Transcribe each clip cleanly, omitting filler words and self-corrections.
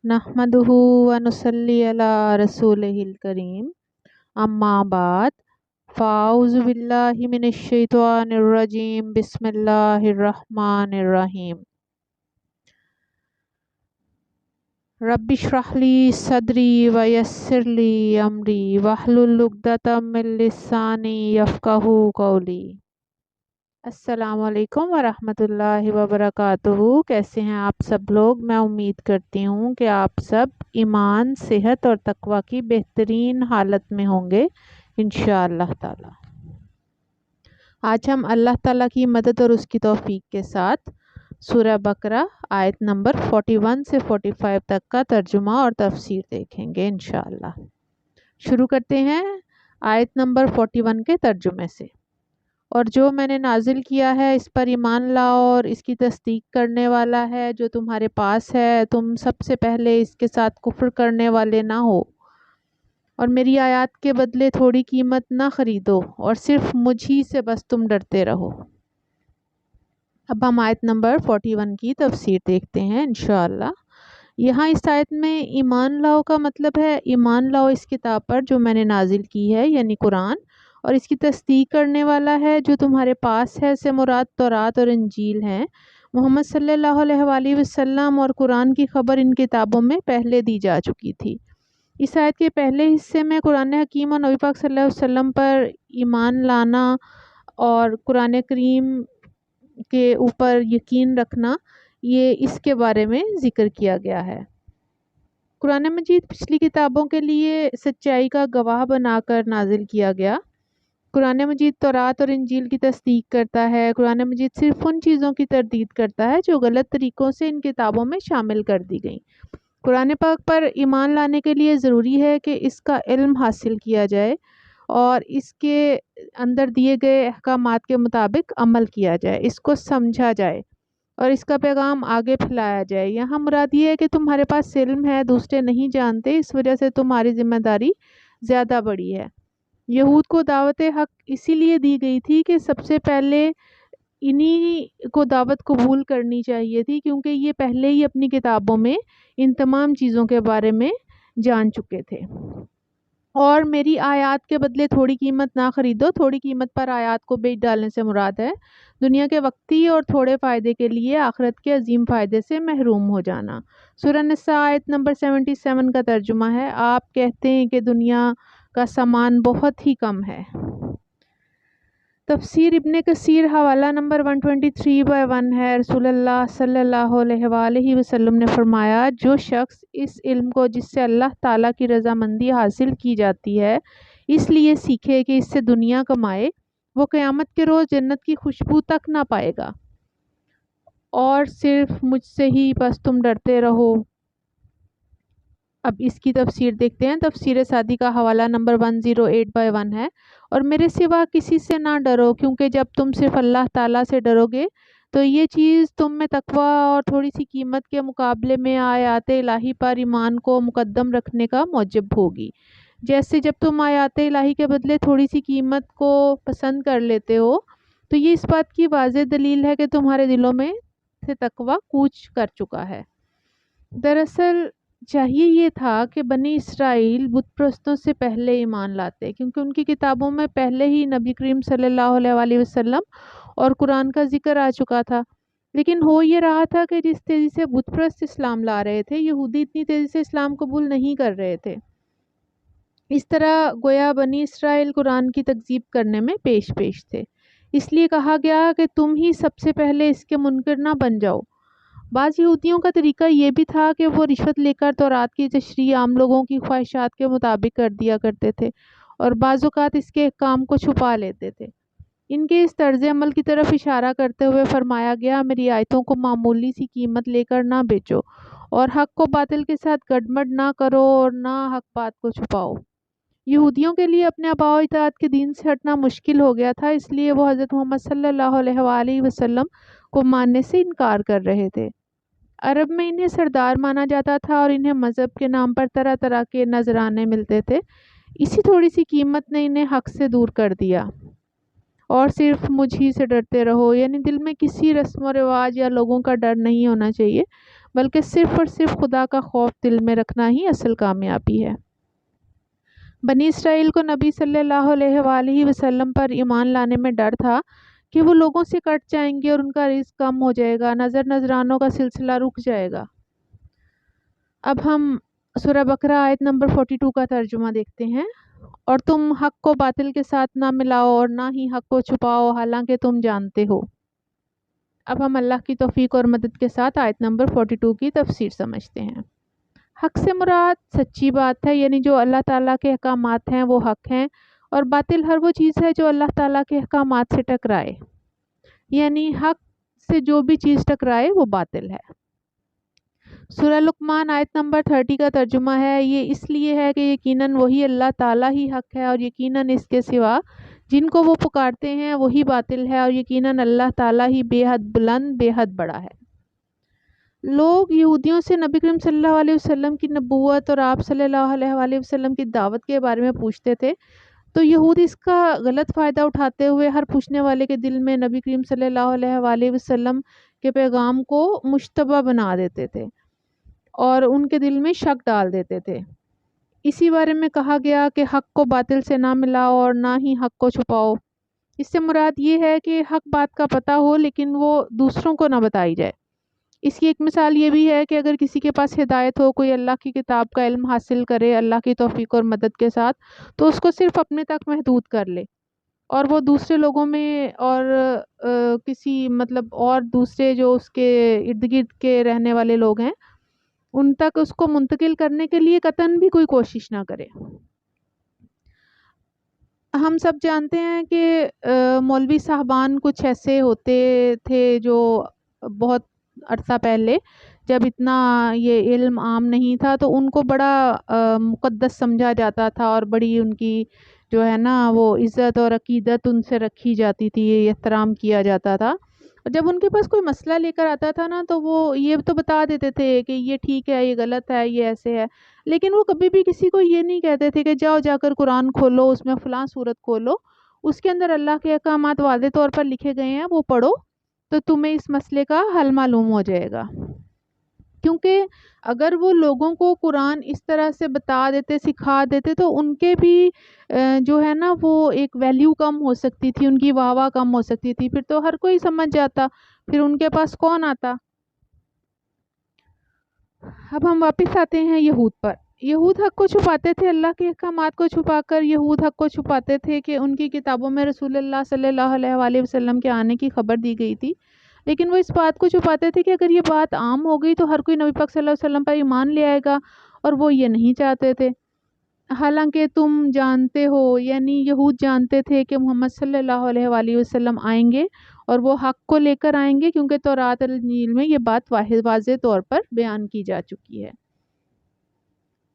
نحمدہ ونصلی علی رسولہ الکریم اما بعد فاعوذ باللہ من الشیطان الرجیم بسم اللہ الرحمن الرحیم رب اشرح لی صدری ویسر لی امری واحلل عقدۃ من لسانی یفقہوا قولی۔ السلام علیکم ورحمۃ اللہ وبرکاتہ۔ کیسے ہیں آپ سب لوگ؟ میں امید کرتی ہوں کہ آپ سب ایمان، صحت اور تقوی کی بہترین حالت میں ہوں گے انشاءاللہ تعالی۔ آج ہم اللہ تعالیٰ کی مدد اور اس کی توفیق کے ساتھ سورہ بقرہ آیت نمبر 41 سے 45 تک کا ترجمہ اور تفسیر دیکھیں گے انشاءاللہ۔ شروع کرتے ہیں آیت نمبر 41 کے ترجمے سے۔ اور جو میں نے نازل کیا ہے اس پر ایمان لاؤ اور اس کی تصدیق کرنے والا ہے جو تمہارے پاس ہے، تم سب سے پہلے اس کے ساتھ کفر کرنے والے نہ ہو، اور میری آیات کے بدلے تھوڑی قیمت نہ خریدو، اور صرف مجھ ہی سے بس تم ڈرتے رہو۔ اب ہم آیت نمبر 41 کی تفسیر دیکھتے ہیں انشاءاللہ۔ یہاں اس آیت میں ایمان لاؤ کا مطلب ہے ایمان لاؤ اس کتاب پر جو میں نے نازل کی ہے یعنی قرآن، اور اس کی تصدیق کرنے والا ہے جو تمہارے پاس ہے، سے مراد تورات اور انجیل ہیں۔ محمد صلی اللہ علیہ وآلہ وسلم اور قرآن کی خبر ان کتابوں میں پہلے دی جا چکی تھی۔ اس آیت کے پہلے حصے میں قرآن حکیم اور نبی پاک صلی اللہ علیہ وسلم پر ایمان لانا اور قرآن کریم کے اوپر یقین رکھنا، یہ اس کے بارے میں ذکر کیا گیا ہے۔ قرآن مجید پچھلی کتابوں کے لیے سچائی کا گواہ بنا کر نازل کیا گیا۔ قرآن مجید تورات اور انجیل کی تصدیق کرتا ہے۔ قرآن مجید صرف ان چیزوں کی تردید کرتا ہے جو غلط طریقوں سے ان کتابوں میں شامل کر دی گئیں۔ قرآن پاک پر ایمان لانے کے لیے ضروری ہے کہ اس کا علم حاصل کیا جائے اور اس کے اندر دیے گئے احکامات کے مطابق عمل کیا جائے، اس کو سمجھا جائے اور اس کا پیغام آگے پھیلایا جائے۔ یہاں مراد یہ ہے کہ تمہارے پاس علم ہے، دوسرے نہیں جانتے، اس وجہ سے تمہاری ذمہ داری زیادہ بڑی ہے۔ یہود کو دعوت حق اسی لیے دی گئی تھی کہ سب سے پہلے انہی کو دعوت قبول کرنی چاہیے تھی، کیونکہ یہ پہلے ہی اپنی کتابوں میں ان تمام چیزوں کے بارے میں جان چکے تھے۔ اور میری آیات کے بدلے تھوڑی قیمت نہ خریدو، تھوڑی قیمت پر آیات کو بیچ ڈالنے سے مراد ہے دنیا کے وقتی اور تھوڑے فائدے کے لیے آخرت کے عظیم فائدے سے محروم ہو جانا۔ سورہ نساء آیت نمبر 77 کا ترجمہ ہے، آپ کہتے ہیں کہ دنیا کا سامان بہت ہی کم ہے۔ تفسیر ابن کثیر حوالہ نمبر 123/1 ہے، رسول اللہ صلی اللہ علیہ وآلہ وسلم نے فرمایا، جو شخص اس علم کو جس سے اللہ تعالیٰ کی رضامندی حاصل کی جاتی ہے اس لیے سیکھے کہ اس سے دنیا کمائے، وہ قیامت کے روز جنت کی خوشبو تک نہ پائے گا، اور صرف مجھ سے ہی بس تم ڈرتے رہو۔ اب اس کی تفسیر دیکھتے ہیں۔ تفسیر سعدی کا حوالہ نمبر 108/1 ہے، اور میرے سوا کسی سے نہ ڈرو، کیونکہ جب تم صرف اللہ تعالیٰ سے ڈرو گے تو یہ چیز تم میں تقوی اور تھوڑی سی قیمت کے مقابلے میں آیات الہی پر ایمان کو مقدم رکھنے کا موجب ہوگی۔ جیسے جب تم آیات الہی کے بدلے تھوڑی سی قیمت کو پسند کر لیتے ہو تو یہ اس بات کی واضح دلیل ہے کہ تمہارے دلوں میں سے تقوی کوچ کر چکا ہے۔ دراصل چاہیے یہ تھا کہ بنی اسرائیل بت پرستوں سے پہلے ایمان لاتے، کیونکہ ان کی کتابوں میں پہلے ہی نبی کریم صلی اللہ علیہ وآلہ وسلم اور قرآن کا ذکر آ چکا تھا۔ لیکن ہو یہ رہا تھا کہ جس تیزی سے بت پرست اسلام لا رہے تھے، یہودی اتنی تیزی سے اسلام قبول نہیں کر رہے تھے۔ اس طرح گویا بنی اسرائیل قرآن کی تکذیب کرنے میں پیش تھے۔ اس لیے کہا گیا کہ تم ہی سب سے پہلے اس کے منکر نہ بن جاؤ۔ بعض یہودیوں کا طریقہ یہ بھی تھا کہ وہ رشوت لے کر تورات کی تشریح عام لوگوں کی خواہشات کے مطابق کر دیا کرتے تھے، اور بعض اوقات اس کے احکام کو چھپا لیتے تھے۔ ان کے اس طرز عمل کی طرف اشارہ کرتے ہوئے فرمایا گیا، میری آیتوں کو معمولی سی قیمت لے کر نہ بیچو، اور حق کو باطل کے ساتھ گڈمڈ نہ کرو، اور نہ حق بات کو چھپاؤ۔ یہودیوں کے لیے اپنے آباء و اجداد کے دین سے ہٹنا مشکل ہو گیا تھا، اس لیے وہ حضرت محمد صلی اللہ علیہ وآلہ وسلم کو ماننے سے انکار کر رہے تھے۔ عرب میں انہیں سردار مانا جاتا تھا اور انہیں مذہب کے نام پر طرح طرح کے نذرانے ملتے تھے۔ اسی تھوڑی سی قیمت نے انہیں حق سے دور کر دیا، اور صرف مجھ ہی سے ڈرتے رہو، یعنی دل میں کسی رسم و رواج یا لوگوں کا ڈر نہیں ہونا چاہیے، بلکہ صرف اور صرف خدا کا خوف دل میں رکھنا ہی اصل کامیابی ہے۔ بنی اسرائیل کو نبی صلی اللہ علیہ وآلہ وسلم پر ایمان لانے میں ڈر تھا کہ وہ لوگوں سے کٹ جائیں گے اور ان کا رزق کم ہو جائے گا، نذرانوں کا سلسلہ رک جائے گا۔ اب ہم سورہ بقرہ آیت نمبر 42 کا ترجمہ دیکھتے ہیں۔ اور تم حق کو باطل کے ساتھ نہ ملاؤ اور نہ ہی حق کو چھپاؤ حالانکہ تم جانتے ہو۔ اب ہم اللہ کی توفیق اور مدد کے ساتھ آیت نمبر 42 کی تفسیر سمجھتے ہیں۔ حق سے مراد سچی بات ہے، یعنی جو اللہ تعالیٰ کے احکامات ہیں وہ حق ہیں، اور باطل ہر وہ چیز ہے جو اللہ تعالیٰ کے احکامات سے ٹکرائے، یعنی حق سے جو بھی چیز ٹکرائے وہ باطل ہے۔ سورہ لقمان آیت نمبر 30 کا ترجمہ ہے، یہ اس لیے ہے کہ یقیناً وہی اللہ تعالیٰ ہی حق ہے، اور یقیناً اس کے سوا جن کو وہ پکارتے ہیں وہی باطل ہے، اور یقیناً اللہ تعالیٰ ہی بے حد بلند بے حد بڑا ہے۔ لوگ یہودیوں سے نبی کریم صلی اللہ علیہ وسلم کی نبوت اور آپ صلی اللہ علیہ وآلہ وسلم کی دعوت کے بارے میں پوچھتے تھے، تو یہود اس کا غلط فائدہ اٹھاتے ہوئے ہر پوچھنے والے کے دل میں نبی کریم صلی اللہ علیہ وآلہ وسلم کے پیغام کو مشتبہ بنا دیتے تھے اور ان کے دل میں شک ڈال دیتے تھے۔ اسی بارے میں کہا گیا کہ حق کو باطل سے نہ ملاؤ اور نہ ہی حق کو چھپاؤ۔ اس سے مراد یہ ہے کہ حق بات کا پتہ ہو لیکن وہ دوسروں کو نہ بتائی جائے۔ اس کی ایک مثال یہ بھی ہے کہ اگر کسی کے پاس ہدایت ہو، کوئی اللہ کی کتاب کا علم حاصل کرے اللہ کی توفیق اور مدد کے ساتھ، تو اس کو صرف اپنے تک محدود کر لے، اور وہ دوسرے لوگوں میں اور اور دوسرے جو اس کے ارد گرد کے رہنے والے لوگ ہیں ان تک اس کو منتقل کرنے کے لیے قطعاً بھی کوئی کوشش نہ کرے۔ ہم سب جانتے ہیں کہ مولوی صاحبان کچھ ایسے ہوتے تھے جو بہت عرصہ پہلے، جب اتنا یہ علم عام نہیں تھا، تو ان کو بڑا مقدس سمجھا جاتا تھا، اور بڑی ان کی جو ہے نا وہ عزت اور عقیدت ان سے رکھی جاتی تھی، احترام کیا جاتا تھا۔ اور جب ان کے پاس کوئی مسئلہ لے کر آتا تھا نا، تو وہ یہ تو بتا دیتے تھے کہ یہ ٹھیک ہے، یہ غلط ہے، یہ ایسے ہے، لیکن وہ کبھی بھی کسی کو یہ نہیں کہتے تھے کہ جاؤ جا کر قرآن کھولو، اس میں فلاں صورت کھولو، اس کے اندر اللہ کے احکامات واضح طور پر لکھے گئے ہیں، وہ پڑھو تو تمہیں اس مسئلے کا حل معلوم ہو جائے گا۔ کیونکہ اگر وہ لوگوں کو قرآن اس طرح سے بتا دیتے، سکھا دیتے، تو ان کے بھی جو ہے نا وہ ایک ویلیو کم ہو سکتی تھی، ان کی واہ واہ کم ہو سکتی تھی، پھر تو ہر کوئی سمجھ جاتا، پھر ان کے پاس کون آتا۔ اب ہم واپس آتے ہیں یہود پر۔ یہود حق کو چھپاتے تھے، اللہ کے احکامات کو چھپا کر یہود حق کو چھپاتے تھے کہ ان کی کتابوں میں رسول اللہ صلی اللہ علیہ وآلہ وسلم کے آنے کی خبر دی گئی تھی، لیکن وہ اس بات کو چھپاتے تھے کہ اگر یہ بات عام ہو گئی تو ہر کوئی نبی پاک صلی اللہ علیہ وسلم پر ایمان لے آئے گا، اور وہ یہ نہیں چاہتے تھے۔ حالانکہ تم جانتے ہو، یعنی یہود جانتے تھے کہ محمد صلی اللہ علیہ وآلہ وسلم آئیں گے اور وہ حق کو لے کر آئیں گے، کیونکہ تورات اور انجیل میں یہ بات واضح طور پر بیان کی جا چکی ہے۔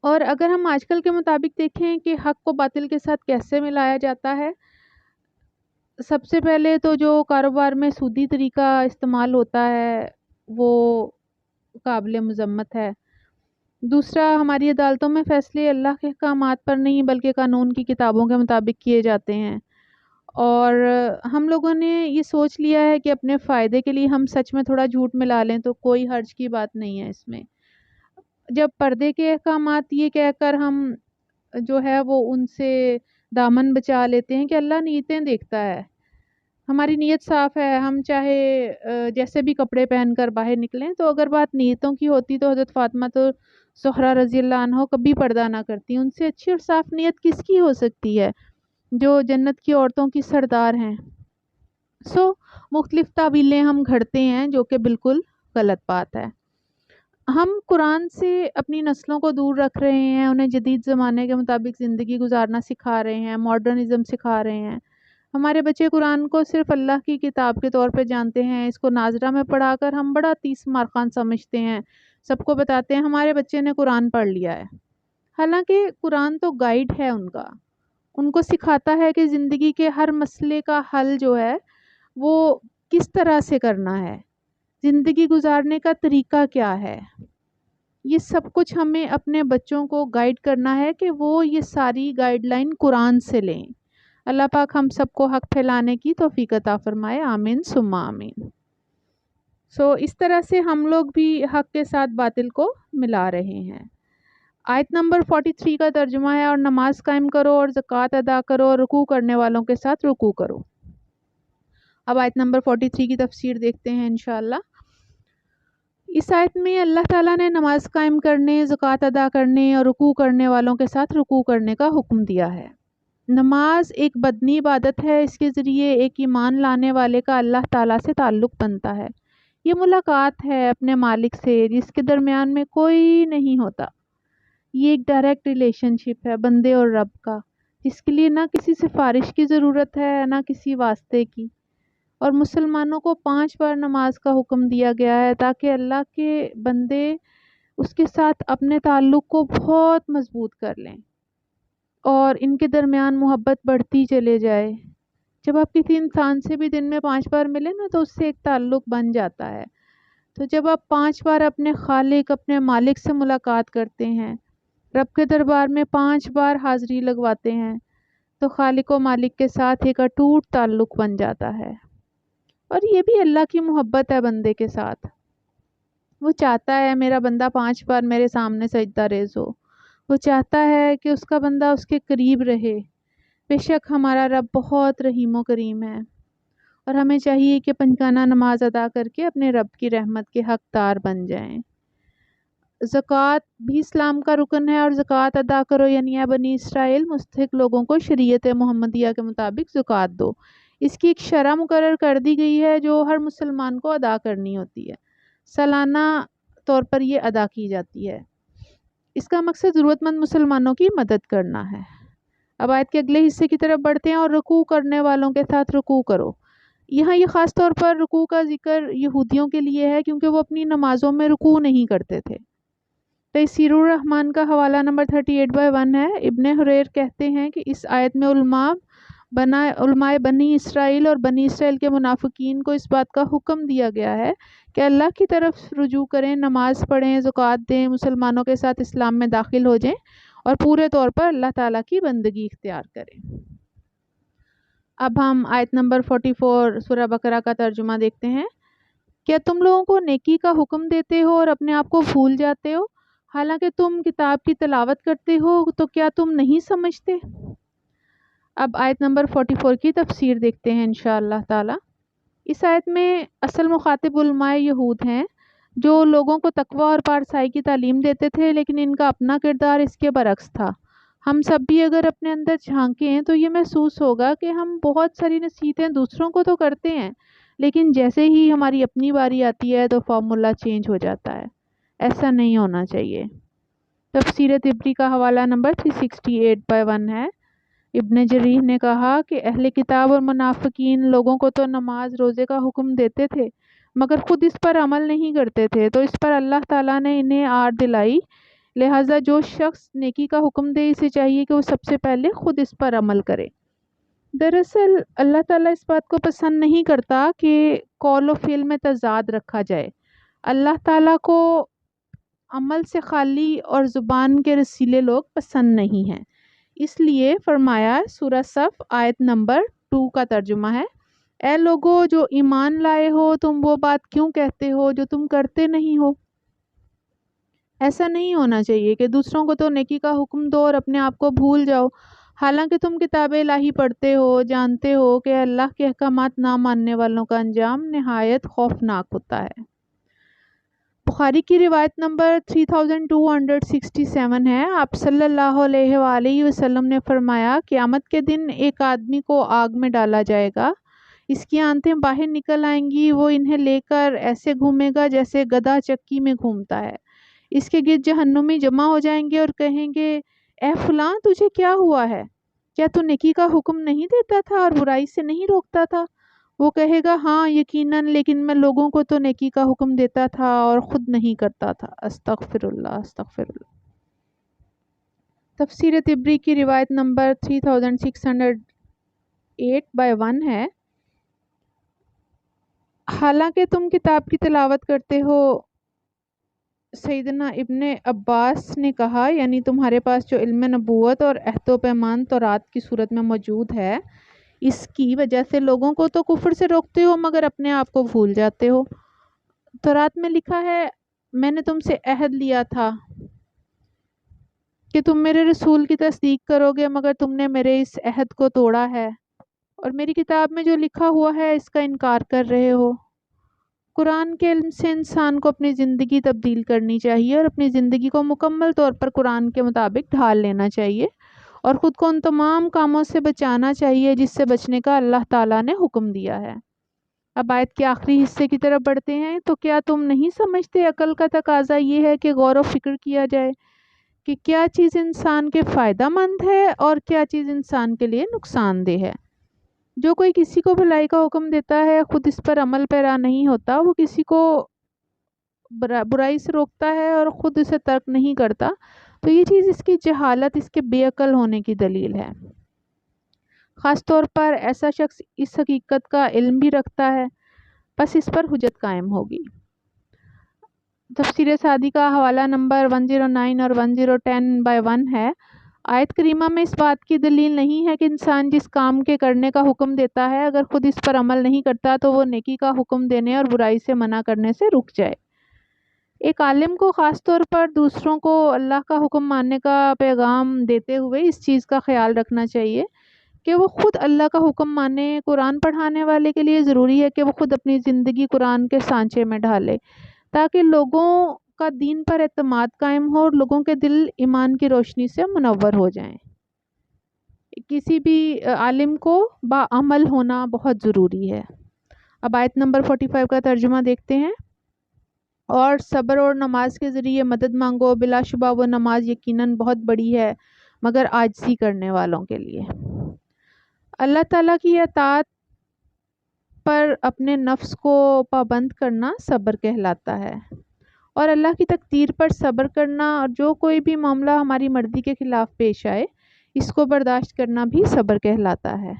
اور اگر ہم آج کل کے مطابق دیکھیں کہ حق کو باطل کے ساتھ کیسے ملایا جاتا ہے، سب سے پہلے تو جو کاروبار میں سودی طریقہ استعمال ہوتا ہے وہ قابل مذمت ہے۔ دوسرا، ہماری عدالتوں میں فیصلے اللہ کے احکامات پر نہیں بلکہ قانون کی کتابوں کے مطابق کیے جاتے ہیں، اور ہم لوگوں نے یہ سوچ لیا ہے کہ اپنے فائدے کے لیے ہم سچ میں تھوڑا جھوٹ ملا لیں تو کوئی حرج کی بات نہیں ہے اس میں۔ جب پردے کے احکامات یہ کہہ کر ہم جو ہے وہ ان سے دامن بچا لیتے ہیں کہ اللہ نیتیں دیکھتا ہے، ہماری نیت صاف ہے، ہم چاہے جیسے بھی کپڑے پہن کر باہر نکلیں، تو اگر بات نیتوں کی ہوتی تو حضرت فاطمہ تو زہرا رضی اللہ عنہ کبھی پردہ نہ کرتی، ان سے اچھی اور صاف نیت کس کی ہو سکتی ہے جو جنت کی عورتوں کی سردار ہیں۔ مختلف تعویلیں ہم گھڑتے ہیں جو کہ بالکل غلط بات ہے۔ ہم قرآن سے اپنی نسلوں کو دور رکھ رہے ہیں، انہیں جدید زمانے کے مطابق زندگی گزارنا سکھا رہے ہیں، ماڈرنزم سکھا رہے ہیں۔ ہمارے بچے قرآن کو صرف اللہ کی کتاب کے طور پہ جانتے ہیں، اس کو ناظرہ میں پڑھا کر ہم بڑا تیس مارخان سمجھتے ہیں، سب کو بتاتے ہیں ہمارے بچے نے قرآن پڑھ لیا ہے، حالانکہ قرآن تو گائیڈ ہے ان کو سکھاتا ہے کہ زندگی کے ہر مسئلے کا حل جو ہے وہ کس طرح سے کرنا ہے، زندگی گزارنے کا طریقہ کیا ہے۔ یہ سب کچھ ہمیں اپنے بچوں کو گائیڈ کرنا ہے کہ وہ یہ ساری گائیڈ لائن قرآن سے لیں۔ اللہ پاک ہم سب کو حق پھیلانے کی توفیق عطا فرمائے، آمین ثم آمین۔ اس طرح سے ہم لوگ بھی حق کے ساتھ باطل کو ملا رہے ہیں۔ آیت نمبر 43 کا ترجمہ ہے، اور نماز قائم کرو اور زکوٰۃ ادا کرو اور رکوع کرنے والوں کے ساتھ رکوع کرو۔ اب آیت نمبر 43 کی تفسیر دیکھتے ہیں انشاءاللہ۔ اس آیت میں اللہ تعالیٰ نے نماز قائم کرنے، زکوٰۃ ادا کرنے اور رکوع کرنے والوں کے ساتھ رکوع کرنے کا حکم دیا ہے۔ نماز ایک بدنی عبادت ہے، اس کے ذریعے ایک ایمان لانے والے کا اللہ تعالیٰ سے تعلق بنتا ہے۔ یہ ملاقات ہے اپنے مالک سے جس کے درمیان میں کوئی نہیں ہوتا۔ یہ ایک ڈائریکٹ ریلیشن شپ ہے بندے اور رب کا، جس کے لیے نہ کسی سفارش کی ضرورت ہے نہ کسی واسطے کی۔ اور مسلمانوں کو 5 بار نماز کا حکم دیا گیا ہے تاکہ اللہ کے بندے اس کے ساتھ اپنے تعلق کو بہت مضبوط کر لیں اور ان کے درمیان محبت بڑھتی چلے جائے۔ جب آپ کسی انسان سے بھی دن میں 5 بار ملیں نا تو اس سے ایک تعلق بن جاتا ہے۔ تو جب آپ 5 بار اپنے خالق، اپنے مالک سے ملاقات کرتے ہیں، رب کے دربار میں 5 بار حاضری لگواتے ہیں، تو خالق و مالک کے ساتھ ایک اٹوٹ تعلق بن جاتا ہے۔ اور یہ بھی اللہ کی محبت ہے بندے کے ساتھ۔ وہ چاہتا ہے میرا بندہ 5 بار میرے سامنے سجدہ ریز ہو، وہ چاہتا ہے کہ اس کا بندہ اس کے قریب رہے۔ بے شک ہمارا رب بہت رحیم و کریم ہے، اور ہمیں چاہیے کہ پنجگانہ نماز ادا کر کے اپنے رب کی رحمت کے حقدار بن جائیں۔ زکوٰۃ بھی اسلام کا رکن ہے، اور زکوٰۃ ادا کرو یعنی اے بنی اسرائیل مستحق لوگوں کو شریعت محمدیہ کے مطابق زکوٰۃ دو۔ اس کی ایک شرح مقرر کر دی گئی ہے جو ہر مسلمان کو ادا کرنی ہوتی ہے۔ سالانہ طور پر یہ ادا کی جاتی ہے۔ اس کا مقصد ضرورت مند مسلمانوں کی مدد کرنا ہے۔ اب آیت کے اگلے حصے کی طرف بڑھتے ہیں، اور رکوع کرنے والوں کے ساتھ رکوع کرو۔ یہاں یہ خاص طور پر رکوع کا ذکر یہودیوں کے لیے ہے کیونکہ وہ اپنی نمازوں میں رکوع نہیں کرتے تھے۔ تیسیر الرحمن کا حوالہ نمبر 38/1 ہے۔ ابن حریر کہتے ہیں کہ اس آیت میں علماء بنی اسرائیل اور بنی اسرائیل کے منافقین کو اس بات کا حکم دیا گیا ہے کہ اللہ کی طرف رجوع کریں، نماز پڑھیں، زکوٰۃ دیں، مسلمانوں کے ساتھ اسلام میں داخل ہو جائیں اور پورے طور پر اللہ تعالیٰ کی بندگی اختیار کریں۔ اب ہم آیت نمبر 44 سورہ بقرہ کا ترجمہ دیکھتے ہیں۔ کیا تم لوگوں کو نیکی کا حکم دیتے ہو اور اپنے آپ کو بھول جاتے ہو، حالانکہ تم کتاب کی تلاوت کرتے ہو، تو کیا تم نہیں سمجھتے؟ اب آیت نمبر 44 کی تفسیر دیکھتے ہیں انشاءاللہ تعالی۔ اس آیت میں اصل مخاطب علماء یہود ہیں جو لوگوں کو تقوی اور پارسائی کی تعلیم دیتے تھے، لیکن ان کا اپنا کردار اس کے برعکس تھا۔ ہم سب بھی اگر اپنے اندر جھانکیں تو یہ محسوس ہوگا کہ ہم بہت ساری نصیحتیں دوسروں کو تو کرتے ہیں، لیکن جیسے ہی ہماری اپنی باری آتی ہے تو فارمولا چینج ہو جاتا ہے۔ ایسا نہیں ہونا چاہیے۔ تفسیر طبری کا حوالہ نمبر 368/1 ہے۔ ابن جریر نے کہا کہ اہل کتاب اور منافقین لوگوں کو تو نماز روزے کا حکم دیتے تھے مگر خود اس پر عمل نہیں کرتے تھے، تو اس پر اللہ تعالیٰ نے انہیں آر دلائی، لہٰذا جو شخص نیکی کا حکم دے اسے چاہیے کہ وہ سب سے پہلے خود اس پر عمل کرے۔ دراصل اللہ تعالیٰ اس بات کو پسند نہیں کرتا کہ قول و فعل میں تضاد رکھا جائے۔ اللہ تعالیٰ کو عمل سے خالی اور زبان کے رسیلے لوگ پسند نہیں ہیں۔ اس لیے فرمایا، سورہ صف آیت نمبر 2 کا ترجمہ ہے، اے لوگو جو ایمان لائے ہو، تم وہ بات کیوں کہتے ہو جو تم کرتے نہیں ہو؟ ایسا نہیں ہونا چاہیے کہ دوسروں کو تو نیکی کا حکم دو اور اپنے آپ کو بھول جاؤ، حالانکہ تم کتاب الہی پڑھتے ہو، جانتے ہو کہ اللہ کے احکامات نہ ماننے والوں کا انجام نہایت خوفناک ہوتا ہے۔ بخاری کی روایت نمبر 3267 ہے۔ آپ صلی اللہ علیہ وآلہ وسلم نے فرمایا، قیامت کے دن ایک آدمی کو آگ میں ڈالا جائے گا، اس کی آنتیں باہر نکل آئیں گی، وہ انہیں لے کر ایسے گھومے گا جیسے گدھا چکی میں گھومتا ہے۔ اس کے گرد جہنمی جمع ہو جائیں گے اور کہیں گے، اے فلاں تجھے کیا ہوا ہے؟ کیا تو نیکی کا حکم نہیں دیتا تھا اور برائی سے نہیں روکتا تھا؟ وہ کہے گا، ہاں یقیناً، لیکن میں لوگوں کو تو نیکی کا حکم دیتا تھا اور خود نہیں کرتا تھا۔ استغفر اللہ، استغفر اللہ۔ تفسیر طبری کی روایت نمبر 3608/1 ہے۔ حالانکہ تم کتاب کی تلاوت کرتے ہو، سیدنا ابن عباس نے کہا، یعنی تمہارے پاس جو علم نبوت اور عہد و پیمان تورات کی صورت میں موجود ہے، اس کی وجہ سے لوگوں کو تو کفر سے روکتے ہو مگر اپنے آپ کو بھول جاتے ہو۔ تورات میں لکھا ہے میں نے تم سے عہد لیا تھا کہ تم میرے رسول کی تصدیق کرو گے، مگر تم نے میرے اس عہد کو توڑا ہے اور میری کتاب میں جو لکھا ہوا ہے اس کا انکار کر رہے ہو۔ قرآن کے علم سے انسان کو اپنی زندگی تبدیل کرنی چاہیے اور اپنی زندگی کو مکمل طور پر قرآن کے مطابق ڈھال لینا چاہیے اور خود کو ان تمام کاموں سے بچانا چاہیے جس سے بچنے کا اللہ تعالیٰ نے حکم دیا ہے۔ اب آیت کے آخری حصے کی طرف بڑھتے ہیں۔ تو کیا تم نہیں سمجھتے عقل کا تقاضا یہ ہے کہ غور و فکر کیا جائے کہ کیا چیز انسان کے فائدہ مند ہے اور کیا چیز انسان کے لیے نقصان دہ ہے۔ جو کوئی کسی کو بھلائی کا حکم دیتا ہے خود اس پر عمل پیرا نہیں ہوتا، وہ کسی کو برائی سے روکتا ہے اور خود اسے ترک نہیں کرتا، تو یہ چیز اس کی جہالت، اس کے بے عقل ہونے کی دلیل ہے۔ خاص طور پر ایسا شخص اس حقیقت کا علم بھی رکھتا ہے، بس اس پر حجت قائم ہوگی۔ تفسیر سعدی کا حوالہ نمبر 109 اور 1010/1 ہے۔ آیت کریمہ میں اس بات کی دلیل نہیں ہے کہ انسان جس کام کے کرنے کا حکم دیتا ہے اگر خود اس پر عمل نہیں کرتا تو وہ نیکی کا حکم دینے اور برائی سے منع کرنے سے رک جائے۔ ایک عالم کو خاص طور پر دوسروں کو اللہ کا حکم ماننے کا پیغام دیتے ہوئے اس چیز کا خیال رکھنا چاہیے کہ وہ خود اللہ کا حکم مانے۔ قرآن پڑھانے والے کے لیے ضروری ہے کہ وہ خود اپنی زندگی قرآن کے سانچے میں ڈھالے تاکہ لوگوں کا دین پر اعتماد قائم ہو اور لوگوں کے دل ایمان کی روشنی سے منور ہو جائیں۔ کسی بھی عالم کو باعمل ہونا بہت ضروری ہے۔ اب آیت نمبر 45 کا ترجمہ دیکھتے ہیں۔ اور صبر اور نماز کے ذریعے مدد مانگو، بلا شبہ وہ نماز یقیناً بہت بڑی ہے مگر عاجزی کرنے والوں کے لیے۔ اللہ تعالیٰ کی اطاعت پر اپنے نفس کو پابند کرنا صبر کہلاتا ہے، اور اللہ کی تقدیر پر صبر کرنا اور جو کوئی بھی معاملہ ہماری مرضی کے خلاف پیش آئے اس کو برداشت کرنا بھی صبر کہلاتا ہے،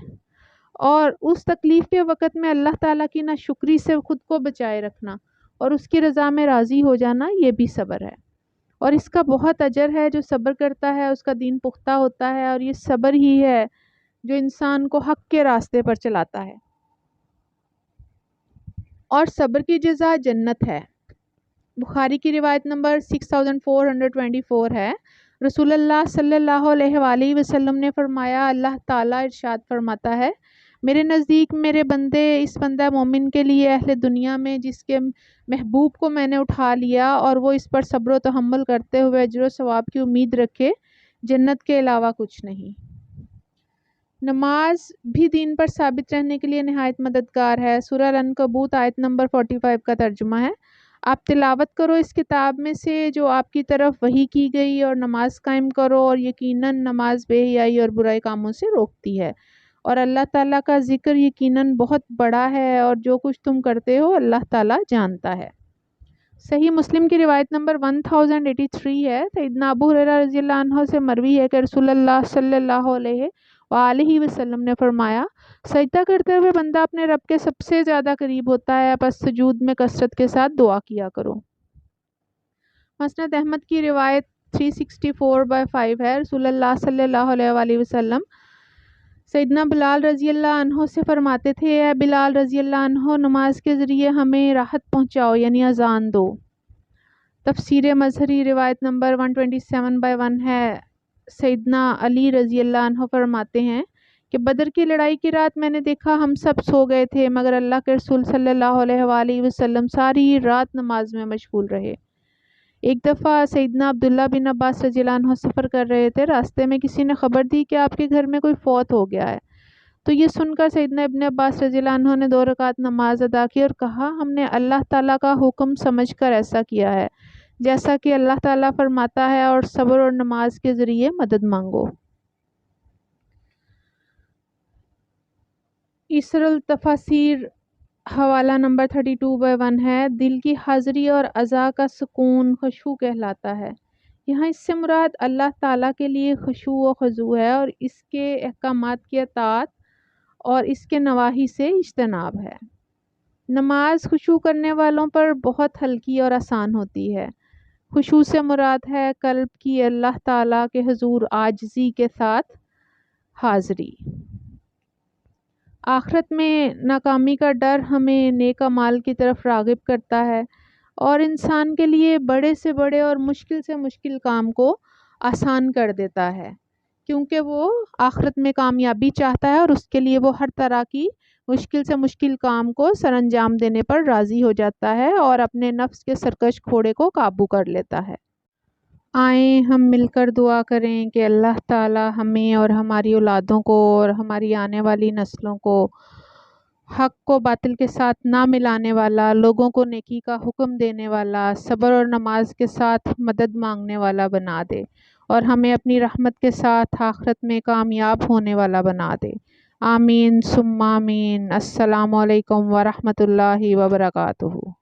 اور اس تکلیف کے وقت میں اللہ تعالیٰ کی ناشکری سے خود کو بچائے رکھنا اور اس کی رضا میں راضی ہو جانا یہ بھی صبر ہے، اور اس کا بہت اجر ہے۔ جو صبر کرتا ہے اس کا دین پختہ ہوتا ہے، اور یہ صبر ہی ہے جو انسان کو حق کے راستے پر چلاتا ہے، اور صبر کی جزا جنت ہے۔ بخاری کی روایت نمبر 6424 ہے۔ رسول اللہ صلی اللہ علیہ وآلہ وسلم نے فرمایا، اللہ تعالیٰ ارشاد فرماتا ہے، میرے نزدیک میرے بندے اس بندہ مومن کے لیے اہل دنیا میں جس کے محبوب کو میں نے اٹھا لیا اور وہ اس پر صبر و تحمل کرتے ہوئے اجر و ثواب کی امید رکھے، جنت کے علاوہ کچھ نہیں۔ نماز بھی دین پر ثابت رہنے کے لیے نہایت مددگار ہے۔ سورہ العنکبوت آیت نمبر 45 کا ترجمہ ہے، آپ تلاوت کرو اس کتاب میں سے جو آپ کی طرف وحی کی گئی اور نماز قائم کرو، اور یقیناً نماز بے حیائی اور برے کاموں سے روکتی ہے، اور اللہ تعالیٰ کا ذکر یقیناً بہت بڑا ہے اور جو کچھ تم کرتے ہو اللہ تعالیٰ جانتا ہے۔ صحیح مسلم کی روایت نمبر 1083 ہے۔ سیدنا ابو ہریرہ رضی اللہ عنہ سے مروی ہے کہ رسول اللہ صلی اللہ علیہ وآلہ وسلم نے فرمایا، سجدہ کرتے ہوئے بندہ اپنے رب کے سب سے زیادہ قریب ہوتا ہے، پس سجود میں کثرت کے ساتھ دعا کیا کرو۔ مسند احمد کی روایت 364/5 ہے۔ رسول اللہ صلی اللہ علیہ وآلہ وسلم سیدنا بلال رضی اللہ عنہ سے فرماتے تھے، اے بلال رضی اللہ عنہ، نماز کے ذریعے ہمیں راحت پہنچاؤ، یعنی اذان دو۔ تفسیر مظہری روایت نمبر 127/1 ہے۔ سیدنا علی رضی اللہ عنہ فرماتے ہیں کہ بدر کی لڑائی کی رات میں نے دیکھا ہم سب سو گئے تھے مگر اللہ کے رسول صلی اللہ علیہ وآلہ وسلم ساری رات نماز میں مشغول رہے۔ ایک دفعہ سیدنا عبداللہ بن عباس رضی اللہ عنہ سفر کر رہے تھے، راستے میں کسی نے خبر دی کہ آپ کے گھر میں کوئی فوت ہو گیا ہے، تو یہ سن کر سیدنا ابن عباس رضی اللہ عنہ نے 2 رکعت نماز ادا کی اور کہا، ہم نے اللہ تعالیٰ کا حکم سمجھ کر ایسا کیا ہے جیسا کہ اللہ تعالیٰ فرماتا ہے، اور صبر اور نماز کے ذریعے مدد مانگو۔ اسر التفاسیر حوالہ نمبر 32/1 ہے۔ دل کی حاضری اور اعضاء کا سکون خشوع کہلاتا ہے۔ یہاں اس سے مراد اللہ تعالیٰ کے لیے خشوع و خضوع ہے اور اس کے احکامات کی اطاعت اور اس کے نواہی سے اجتناب ہے۔ نماز خشوع کرنے والوں پر بہت ہلکی اور آسان ہوتی ہے۔ خشوع سے مراد ہے قلب کی اللہ تعالیٰ کے حضور عاجزی کے ساتھ حاضری۔ آخرت میں ناکامی کا ڈر ہمیں نیک اعمال کی طرف راغب کرتا ہے۔ اور انسان کے لیے بڑے سے بڑے اور مشکل سے مشکل کام کو آسان کر دیتا ہے، کیونکہ وہ آخرت میں کامیابی چاہتا ہے اور اس کے لیے وہ ہر طرح کی مشکل سے مشکل کام کو سر انجام دینے پر راضی ہو جاتا ہے اور اپنے نفس کے سرکش گھوڑے کو قابو کر لیتا ہے۔ آئیں ہم مل کر دعا کریں کہ اللہ تعالی ہمیں اور ہماری اولادوں کو اور ہماری آنے والی نسلوں کو حق کو باطل کے ساتھ نہ ملانے والا، لوگوں کو نیکی کا حکم دینے والا، صبر اور نماز کے ساتھ مدد مانگنے والا بنا دے، اور ہمیں اپنی رحمت کے ساتھ آخرت میں کامیاب ہونے والا بنا دے۔ آمین ثم آمین۔ السلام علیکم ورحمۃ اللہ وبرکاتہ۔